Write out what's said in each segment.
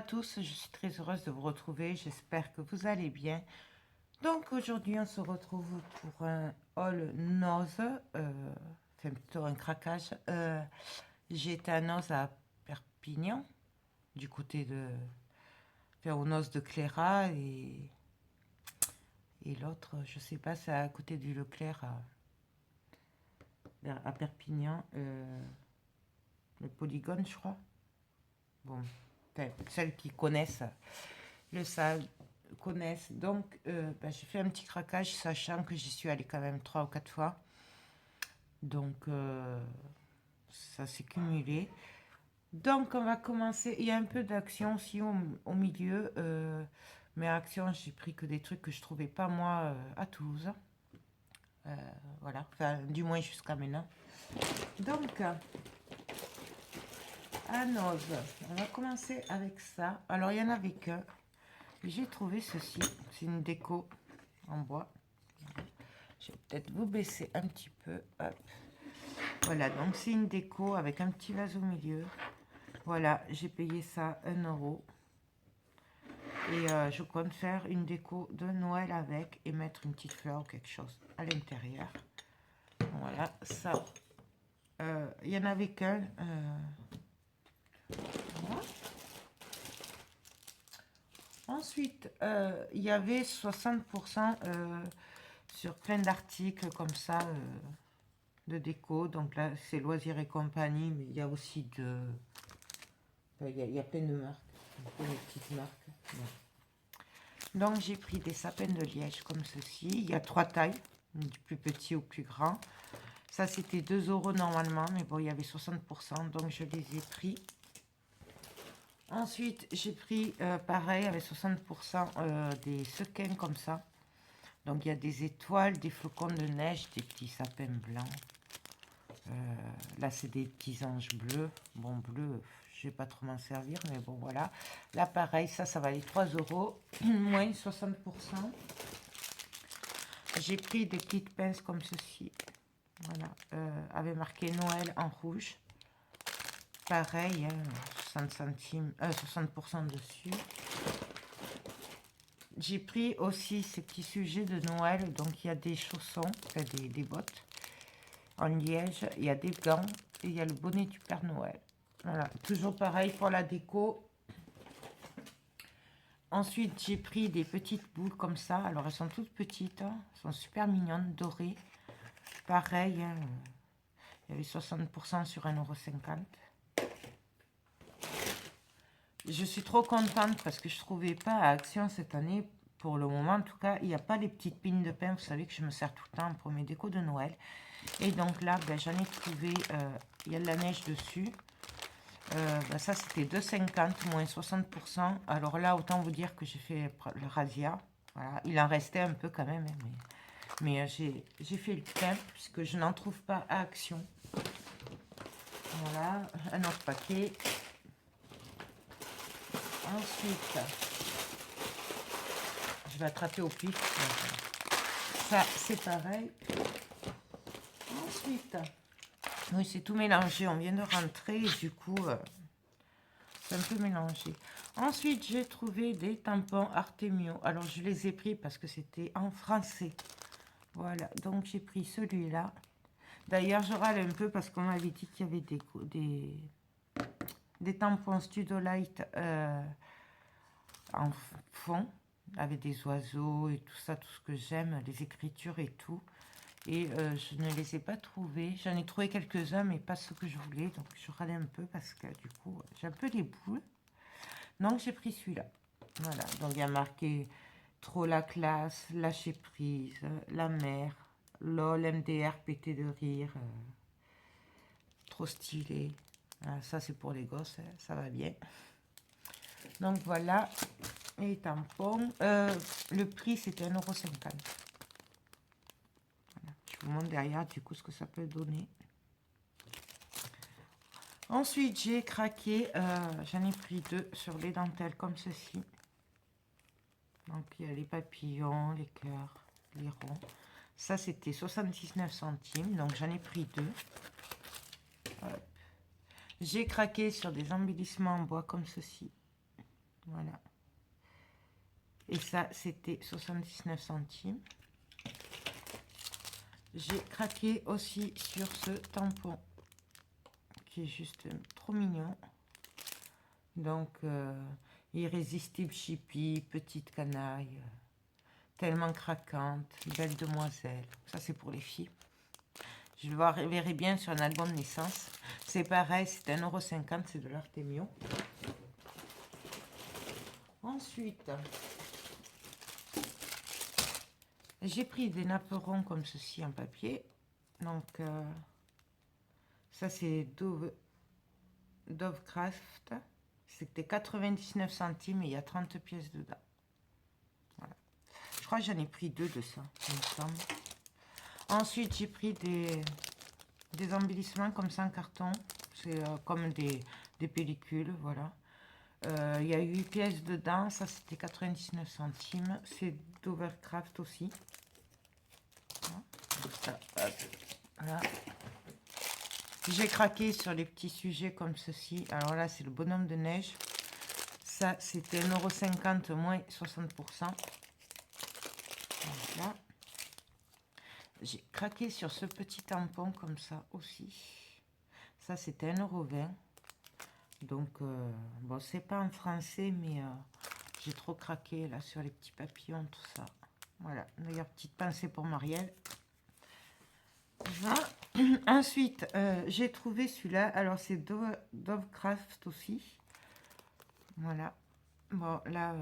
tous, je suis très heureuse de vous retrouver, j'espère que vous allez bien. Donc aujourd'hui on se retrouve pour un haul Noz, enfin plutôt un craquage. J'ai été à Noz à Perpignan, du côté de, enfin au Noz de Cléra et l'autre, je sais pas, c'est à côté du Leclerc à Perpignan, le Polygone je crois. Bon, enfin, celles qui connaissent le savent, connaissent. Donc, j'ai fait un petit craquage, sachant que j'y suis allée quand même 3 ou 4 fois. Donc, ça s'est cumulé. Donc, on va commencer. Il y a un peu d'action aussi au milieu. Mais action, j'ai pris que des trucs que je trouvais pas moi à Toulouse. Voilà, enfin, du moins jusqu'à maintenant. Donc, à Noz, on va commencer avec ça. Alors, il y en avait que. J'ai trouvé ceci. C'est une déco en bois. Je vais peut-être vous baisser un petit peu. Hop. Voilà, donc c'est une déco avec un petit vase au milieu. Voilà, j'ai payé ça 1 €. Et je compte faire une déco de Noël avec et mettre une petite fleur ou quelque chose à l'intérieur. Voilà, ça. Il y en avait qu'un. Voilà. Ensuite, il y avait 60% sur plein d'articles comme ça. De déco, donc là c'est loisirs et compagnie, mais il y a aussi il y a plein de marques, plein de petites marques. Bon. Donc j'ai pris des sapins de liège comme ceci, il y a 3 tailles, du plus petit au plus grand. Ça c'était 2 € normalement, mais bon il y avait 60%, donc je les ai pris. Ensuite j'ai pris pareil avec 60% des sequins comme ça. Donc il y a des étoiles, des flocons de neige, des petits sapins blancs. Là c'est des petits anges bleus. Bon, bleu, je vais pas trop m'en servir, mais bon voilà. Là pareil, ça valait 3 €, moins 60%. J'ai pris des petites pinces comme ceci. Voilà, avec marqué Noël en rouge. Pareil, hein, 60 centimes, 60% dessus. J'ai pris aussi ces petits sujets de Noël. Donc il y a des chaussons, enfin, des bottes en liège, il y a des gants et il y a le bonnet du Père Noël. Voilà, toujours pareil pour la déco. Ensuite, j'ai pris des petites boules comme ça. Alors, elles sont toutes petites, hein, elles sont super mignonnes, dorées. Pareil, hein, il y avait 60% sur 1,50 €. Je suis trop contente parce que je ne trouvais pas à Action cette année. Pour le moment, en tout cas, il n'y a pas les petites pines de pain. Vous savez que je me sers tout le temps pour mes décos de Noël. Et donc là, j'en ai trouvé, il y a de la neige dessus. Ça, c'était 2,50 moins 60%. Alors là, autant vous dire que j'ai fait le razzia. Voilà. Il en restait un peu quand même, hein, mais j'ai fait le plein puisque je n'en trouve pas à Action. Voilà, un autre paquet. Ensuite, je vais attraper au pif. Ça, c'est pareil. Ensuite, oui, c'est tout mélangé. On vient de rentrer et du coup, c'est un peu mélangé. Ensuite, j'ai trouvé des tampons Artemio. Alors, je les ai pris parce que c'était en français. Voilà, donc j'ai pris celui-là. D'ailleurs, je râle un peu parce qu'on m'avait dit qu'il y avait des tampons Studolite en fond, avec des oiseaux et tout ça, tout ce que j'aime, les écritures et tout. Et je ne les ai pas trouvés. J'en ai trouvé quelques-uns, mais pas ceux que je voulais. Donc, je râlais un peu parce que du coup, j'ai un peu les boules. Donc, j'ai pris celui-là. Voilà, donc il y a marqué trop la classe, lâcher prise, la mer, lol, MDR, pété de rire, trop stylé. Voilà, ça, c'est pour les gosses, hein, ça va bien. Donc, voilà, les tampons. Le prix, c'était 1,50 €. Voilà, je vous montre derrière, du coup, ce que ça peut donner. Ensuite, j'ai craqué, j'en ai pris 2 sur les dentelles comme ceci. Donc, il y a les papillons, les cœurs, les ronds. Ça, c'était 79 centimes, donc j'en ai pris 2. J'ai craqué sur des embellissements en bois comme ceci. Voilà. Et ça, c'était 79 centimes. J'ai craqué aussi sur ce tampon qui est juste trop mignon. Donc, irrésistible chippie, petite canaille, tellement craquante, belle demoiselle. Ça, c'est pour les filles. Je le verrai bien sur un album de naissance. C'est pareil, c'est 1,50 €, c'est de l'Artemio. Ensuite, j'ai pris des napperons comme ceci en papier. Donc, ça c'est Dovecraft. C'était 99 centimes et il y a 30 pièces dedans. Voilà. Je crois que j'en ai pris 2 de ça, il me semble. Ensuite, j'ai pris des embellissements comme ça en carton. C'est comme des pellicules, voilà. Il y a 8 pièces dedans. Ça, c'était 99 centimes. C'est d'Overcraft aussi. Voilà. J'ai craqué sur les petits sujets comme ceci. Alors là, c'est le bonhomme de neige. Ça, c'était 1,50 € moins 60%. Voilà. J'ai craqué sur ce petit tampon comme ça aussi. Ça, c'était 1,20 €. Donc, bon, c'est pas en français, mais j'ai trop craqué là sur les petits papillons, tout ça. Voilà, d'ailleurs, petite pensée pour Marielle. Voilà. Ensuite, j'ai trouvé celui-là. Alors, c'est Dovecraft aussi. Voilà. Bon, là,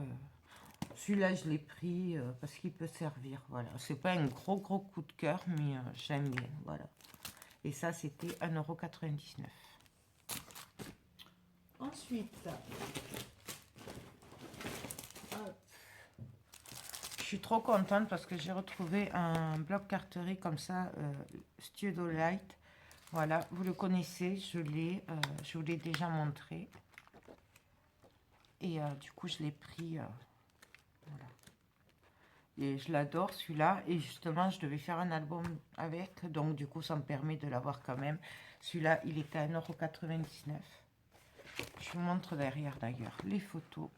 celui-là, je l'ai pris parce qu'il peut servir. Voilà. C'est pas un gros coup de cœur, mais j'aime bien. Voilà. Et ça, c'était 1,99 €. Ensuite, hop, je suis trop contente parce que j'ai retrouvé un bloc carterie comme ça, Studio Light. Voilà, vous le connaissez, je vous l'ai déjà montré. Et du coup, je l'ai pris. Voilà. Et je l'adore celui-là. Et justement, je devais faire un album avec. Donc, du coup, ça me permet de l'avoir quand même. Celui-là, il était à 1,99 €. Je vous montre derrière d'ailleurs les photos.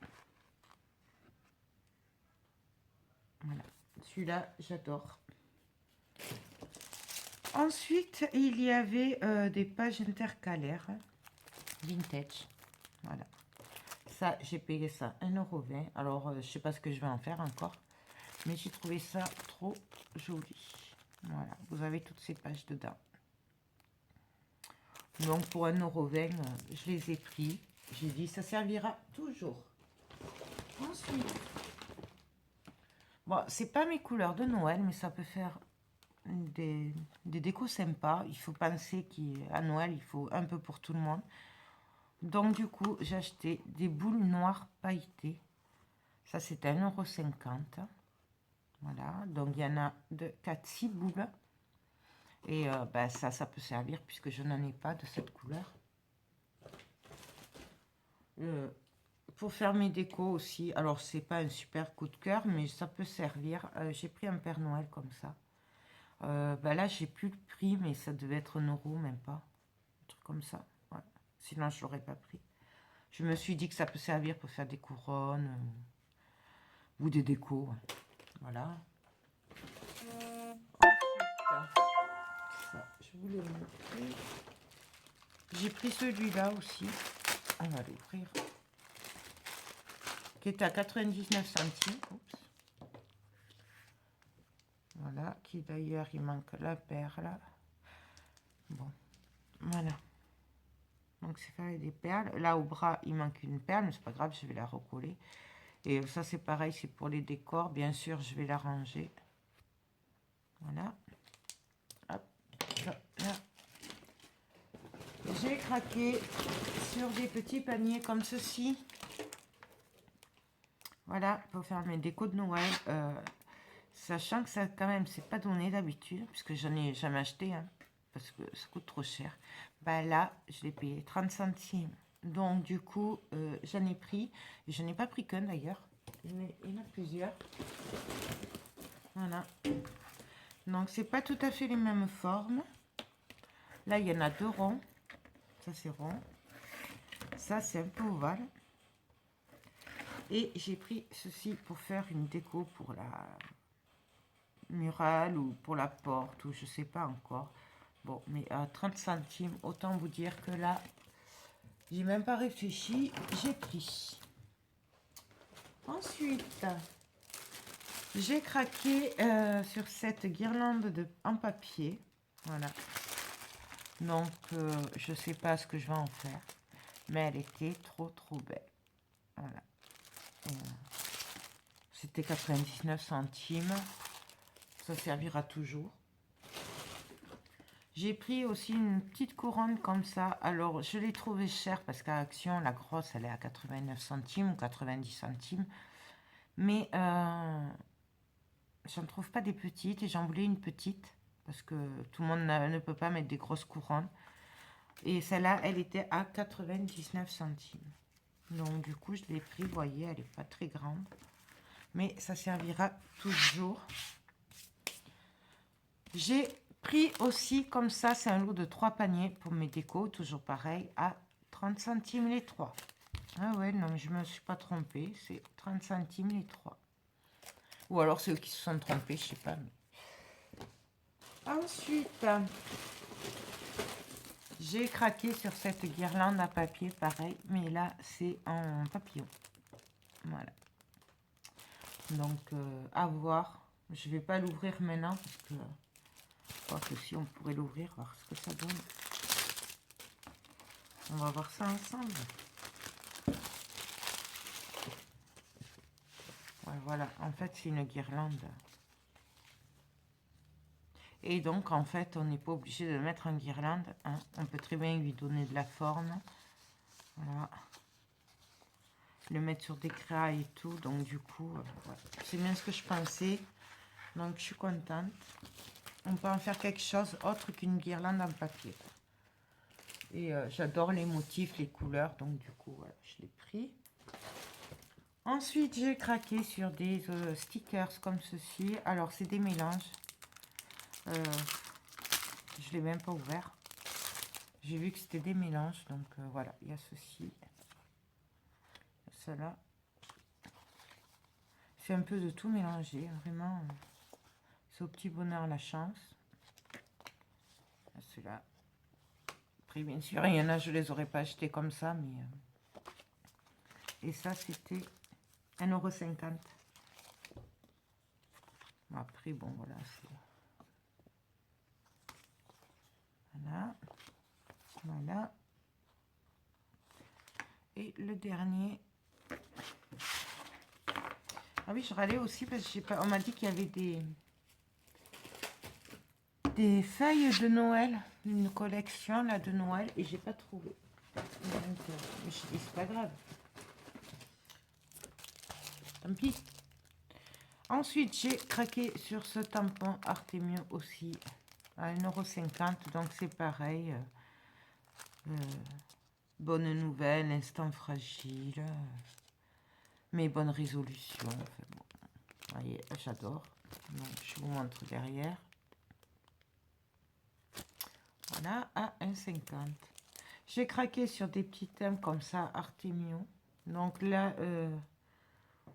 Voilà. Celui-là, j'adore. Ensuite, il y avait des pages intercalaires vintage. Voilà. Ça, j'ai payé ça 1,20 €. Alors, je sais pas ce que je vais en faire encore. Mais j'ai trouvé ça trop joli. Voilà, vous avez toutes ces pages dedans. Donc, pour 1,20 €, je les ai pris. J'ai dit, ça servira toujours. Ensuite, bon, c'est pas mes couleurs de Noël, mais ça peut faire des décos sympas. Il faut penser qu'à Noël, il faut un peu pour tout le monde. Donc, du coup, j'ai acheté des boules noires pailletées. Ça, c'est 1,50 €. Voilà, donc il y en a 4, 6 boules. Et ben, ça peut servir puisque je n'en ai pas de cette couleur. Pour faire mes décos aussi, alors c'est pas un super coup de cœur, mais ça peut servir. J'ai pris un Père Noël comme ça. Ben là, j'ai plus le prix, mais ça devait être 1 €, même pas. Un truc comme ça. Ouais. Sinon, je l'aurais pas pris. Je me suis dit que ça peut servir pour faire des couronnes ou des décos. Ouais. Voilà. Ça, je vous l'ai montré. J'ai pris celui-là aussi. On va l'ouvrir. Qui était à 99 centimes. Oups. Voilà. Qui d'ailleurs, il manque la perle. Bon. Voilà. Donc, c'est fait avec des perles. Là, au bras, il manque une perle, mais c'est pas grave, je vais la recoller. Et ça, c'est pareil, c'est pour les décors. Bien sûr, je vais la ranger. Voilà. Hop. Là. J'ai craqué sur des petits paniers comme ceci. Voilà, pour faire mes décos de Noël. Sachant que ça, quand même, c'est pas donné d'habitude, puisque j'en ai jamais acheté, hein, parce que ça coûte trop cher. Bah là, je l'ai payé 30 centimes. Donc, du coup, j'en ai pris. Et je n'ai pas pris qu'un d'ailleurs. Il y en a plusieurs. Voilà. Donc, c'est pas tout à fait les mêmes formes. Là, il y en a 2 ronds. Ça, c'est rond. Ça, c'est un peu ovale. Et j'ai pris ceci pour faire une déco pour la murale ou pour la porte ou je sais pas encore. Bon, mais à 30 centimes, autant vous dire que là, j'ai même pas réfléchi, j'ai pris. Ensuite, j'ai craqué sur cette guirlande en papier. Voilà. Donc, je sais pas ce que je vais en faire. Mais elle était trop belle. Voilà. C'était 99 centimes. Ça servira toujours. J'ai pris aussi une petite couronne comme ça. Alors, je l'ai trouvée chère parce qu'à Action, la grosse, elle est à 89 centimes ou 90 centimes. Mais j'en trouve pas des petites et j'en voulais une petite parce que tout le monde ne peut pas mettre des grosses couronnes. Et celle-là, elle était à 99 centimes. Donc, du coup, je l'ai pris. Vous voyez, elle n'est pas très grande. Mais ça servira toujours. J'ai pris aussi, comme ça, c'est un lot de 3 paniers pour mes décos. Toujours pareil, à 30 centimes les 3. Ah ouais, non, je ne me suis pas trompée. C'est 30 centimes les 3. Ou alors, c'est eux qui se sont trompés, je ne sais pas. Mais... Ensuite, j'ai craqué sur cette guirlande à papier, pareil. Mais là, c'est en papillon. Voilà. Donc, à voir. Je ne vais pas l'ouvrir maintenant parce que je crois que si on pourrait l'ouvrir, voir ce que ça donne. On va voir ça ensemble. Ouais, voilà, en fait, c'est une guirlande. Et donc, en fait, on n'est pas obligé de mettre en guirlande. Hein. On peut très bien lui donner de la forme. Voilà. Le mettre sur des craies et tout. Donc, du coup, ouais. C'est bien ce que je pensais. Donc, je suis contente. On peut en faire quelque chose autre qu'une guirlande en papier. Et j'adore les motifs, les couleurs. Donc, du coup, voilà, je l'ai pris. Ensuite, j'ai craqué sur des stickers comme ceci. Alors, c'est des mélanges. Je ne l'ai même pas ouvert. J'ai vu que c'était des mélanges. Donc, voilà, il y a ceci. Cela. C'est un peu de tout mélangé. Vraiment, c'est au petit bonheur la chance. Cela. Après, bien sûr, il y en a, je ne les aurais pas achetés comme ça. Mais et ça, c'était 1,50 €. Après, bon, voilà. Voilà. Voilà. Et le dernier. Ah oui, je râlais aussi parce que je sais pas, on m'a dit qu'il y avait des feuilles de Noël, une collection là de Noël, et j'ai pas trouvé. Donc, mais je dis c'est pas grave. Tant pis. Ensuite, j'ai craqué sur ce tampon Artemio aussi à 1,50 €. Donc c'est pareil. Bonne nouvelle, instant fragile. Mais bonne résolution. Enfin, bon. Vous voyez, j'adore. Donc je vous montre derrière. Voilà, à 1,50 €. J'ai craqué sur des petits thèmes comme ça, Artemio. Donc là,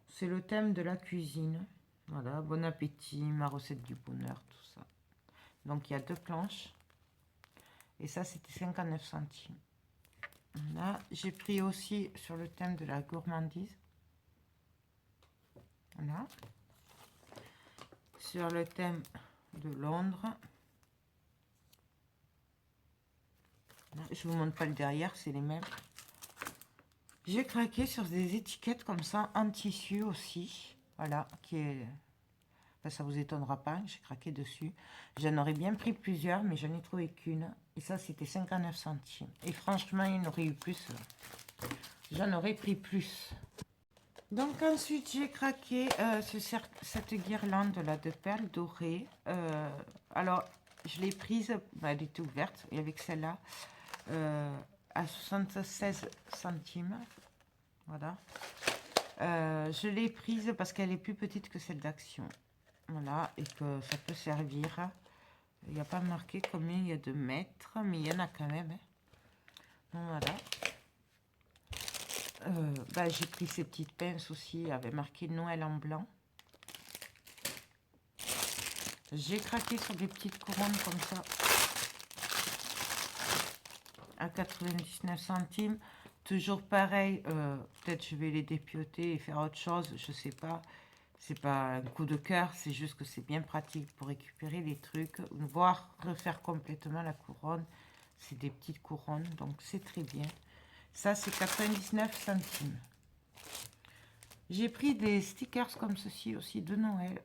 c'est le thème de la cuisine. Voilà, bon appétit, ma recette du bonheur, tout ça. Donc il y a 2 planches. Et ça, c'était 59 centimes. Là, j'ai pris aussi sur le thème de la gourmandise. Voilà. Sur le thème de Londres. Je vous montre pas le derrière, c'est les mêmes. J'ai craqué sur des étiquettes comme ça en tissu aussi. Voilà, qui est... Enfin, ça vous étonnera pas, j'ai craqué dessus. J'en aurais bien pris plusieurs, mais je n'en ai trouvé qu'une. Et ça, c'était 59 centimes. Et franchement, il y en aurait eu plus. J'en aurais pris plus. Donc ensuite, j'ai craqué sur cette guirlande là de perles dorées. Alors, je l'ai prise, bah, elle était ouverte, et avec celle-là, à 76 centimes. Voilà. Je l'ai prise parce qu'elle est plus petite que celle d'Action. Voilà, et que ça peut servir. Il n'y a pas marqué combien il y a de mètres, mais il y en a quand même. Hein. Donc, voilà. J'ai pris ces petites pinces aussi, avec marqué Noël en blanc. J'ai craqué sur des petites couronnes comme ça, à 99 centimes. Toujours pareil, peut-être je vais les dépioter et faire autre chose, je sais pas. C'est pas un coup de cœur, c'est juste que c'est bien pratique pour récupérer les trucs, voire refaire complètement la couronne. C'est des petites couronnes, donc c'est très bien. Ça, c'est 99 centimes. J'ai pris des stickers comme ceci aussi de Noël.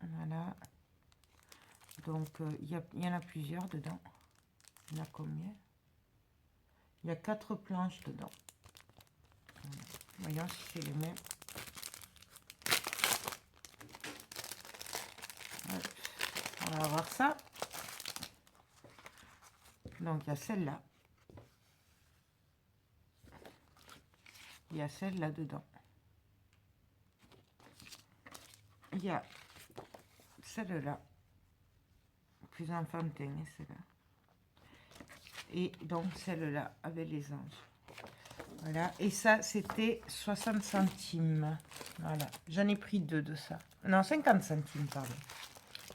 Voilà. Donc, il y en a plusieurs dedans. Il y en a combien? Il y a 4 planches dedans. Voyons si c'est les mêmes. Hop. On va voir ça. Donc, il y a celle-là. Il y a celle-là dedans. Il y a celle-là. Plus enfantin, celle-là. Et donc, celle-là avec les anges. Voilà. Et ça, c'était 60 centimes. Voilà. J'en ai pris 2 de ça. Non, 50 centimes, pardon.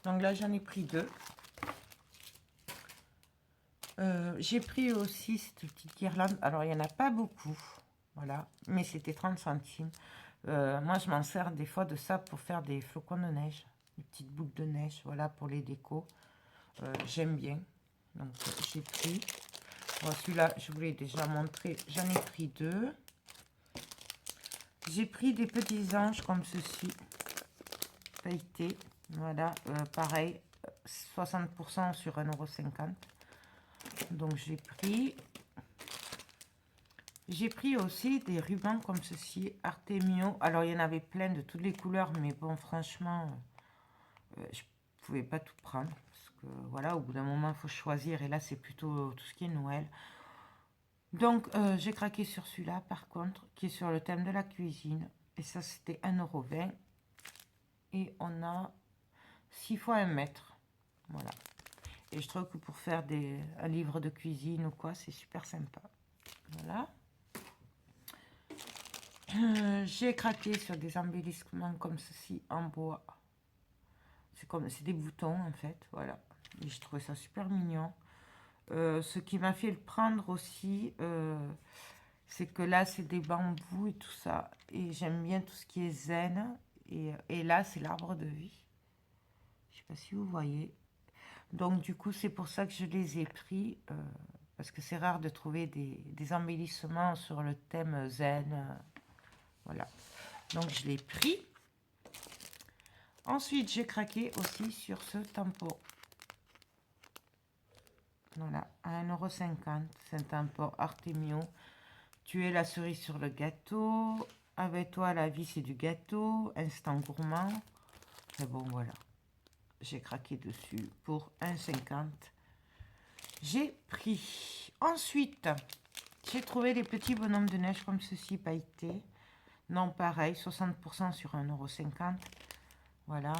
Donc là, j'en ai pris 2. J'ai pris aussi cette petite guirlande. Alors, il n'y en a pas beaucoup. Voilà. Mais c'était 30 centimes. Moi, je m'en sers des fois de ça pour faire des flocons de neige. Des petites boucles de neige. Voilà, pour les décos. J'aime bien. Donc, j'ai pris. Bon, celui-là, je vous l'ai déjà montré. J'en ai pris 2. J'ai pris des petits anges comme ceci. Pailletés. Voilà. Pareil. 60% sur 1,50 €. Donc, j'ai pris. J'ai pris aussi des rubans comme ceci. Artemio. Alors, il y en avait plein de toutes les couleurs. Mais bon, franchement, je pouvais pas tout prendre. Parce que, voilà, au bout d'un moment, il faut choisir. Et là, c'est plutôt tout ce qui est Noël. Donc, j'ai craqué sur celui-là, par contre, qui est sur le thème de la cuisine. Et ça, c'était 1,20 €. Et on a 6 fois 1 mètre. Voilà. Et je trouve que pour faire un livre de cuisine ou quoi, c'est super sympa. Voilà. J'ai craqué sur des embellissements comme ceci, en bois. C'est des boutons, en fait. Voilà. Et je trouvais ça super mignon. Ce qui m'a fait le prendre aussi, c'est que là, c'est des bambous et tout ça. Et j'aime bien tout ce qui est zen. Et là, c'est l'arbre de vie. Je sais pas si vous voyez. Donc, du coup, c'est pour ça que je les ai pris. Parce que c'est rare de trouver des embellissements sur le thème zen. Voilà. Donc, je l'ai pris. Ensuite, j'ai craqué aussi sur ce tampon. Voilà, à 1,50 €. C'est un tampon Artemio. Tu es la cerise sur le gâteau. Avec toi, la vie, c'est du gâteau. Instant gourmand. Mais bon, voilà. J'ai craqué dessus pour 1,50 €. J'ai pris. Ensuite, j'ai trouvé des petits bonhommes de neige comme ceci, pailletés. Non, pareil, 60% sur 1,50 €. Voilà.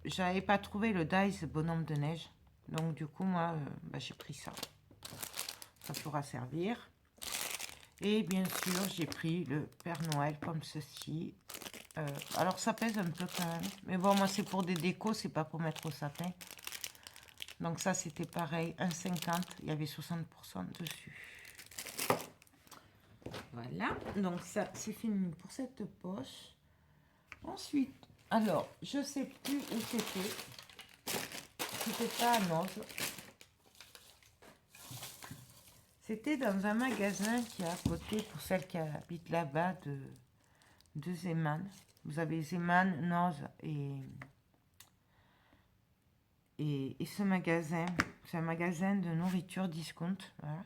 J'avais pas trouvé le Dice bonhomme de neige. Donc, du coup, moi, j'ai pris ça. Ça pourra servir. Et bien sûr, j'ai pris le Père Noël comme ceci. Alors, ça pèse un peu quand même. Mais bon, moi, c'est pour des décos, c'est pas pour mettre au sapin. Donc, ça, c'était pareil, 1,50 €. Il y avait 60% dessus. Voilà. Donc, ça, c'est fini pour cette poche. Ensuite, alors, je sais plus où c'était. C'était pas à Noz. C'était dans un magasin qui est à côté, pour celles qui habitent là-bas, de Zeeman. Vous avez Zeeman, Noz et ce magasin. C'est un magasin de nourriture discount. Voilà.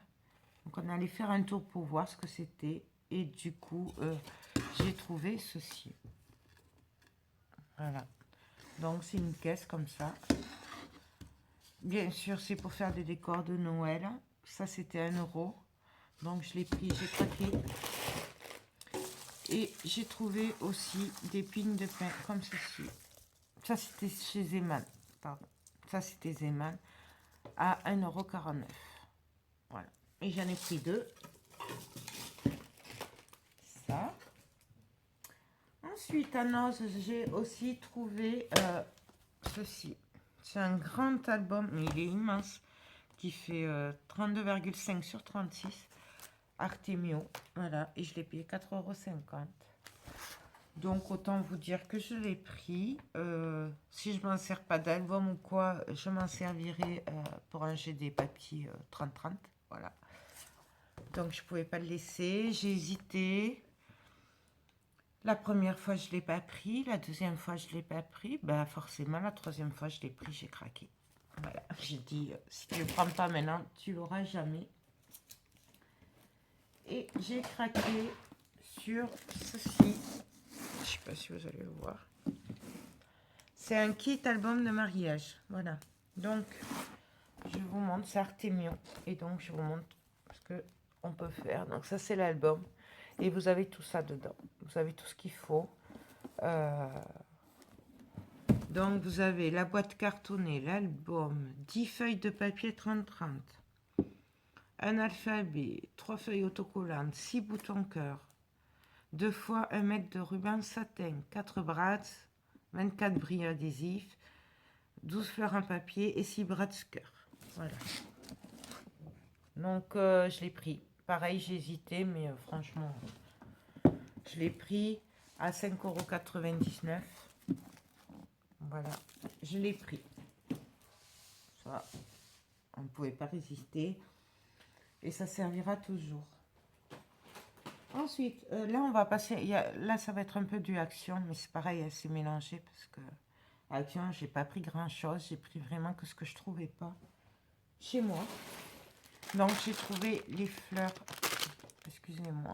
Donc on allait faire un tour pour voir ce que c'était. Et du coup, j'ai trouvé ceci. Voilà. Donc c'est une caisse comme ça. Bien sûr, c'est pour faire des décors de Noël. Ça, c'était 1 €. Donc, je l'ai pris, j'ai craqué. Et j'ai trouvé aussi des pignes de pain comme ceci. Ça, c'était chez Zeeman. Pardon. Ça, c'était Zeeman à 1,49 €. Voilà. Et j'en ai pris 2. Ensuite, à Noz, j'ai aussi trouvé ceci. C'est un grand album, mais il est immense, qui fait 32,5 sur 36. Artemio, voilà, et je l'ai payé 4,50 €. Donc, autant vous dire que je l'ai pris. Si je m'en sers pas d'album ou quoi, je m'en servirai pour ranger des papiers 30-30. Voilà. Donc, je pouvais pas le laisser. J'ai hésité. La première fois, je l'ai pas pris. La deuxième fois, je l'ai pas pris. Ben, forcément, la troisième fois, je l'ai pris. J'ai craqué. Voilà. J'ai dit, si tu le prends pas maintenant, tu l'auras jamais. Et j'ai craqué sur ceci. Je sais pas si vous allez le voir. C'est un kit album de mariage. Voilà. Donc, je vous montre. C'est Artemio. Et donc, je vous montre ce qu'on peut faire. Donc, ça, c'est l'album. Et vous avez tout ça dedans. Vous avez tout ce qu'il faut. Donc, vous avez la boîte cartonnée, l'album, 10 feuilles de papier 30-30. Un alphabet, 3 feuilles autocollantes, 6 boutons cœur. 2 fois 1 mètre de ruban satin, 4 brads, 24 bris adhésifs, 12 fleurs en papier et 6 brads cœur. Voilà. Donc, je l'ai pris. Pareil, j'ai hésité, mais franchement, je l'ai pris à 5,99 €. Voilà, je l'ai pris. Ça, on ne pouvait pas résister. Et ça servira toujours. Ensuite, là, on va passer. Là, ça va être un peu du Action, mais c'est pareil, c'est mélangé parce que Action, j'ai pas pris grand-chose. J'ai pris vraiment que ce que je trouvais pas chez moi. Donc, j'ai trouvé les fleurs. Excusez-moi.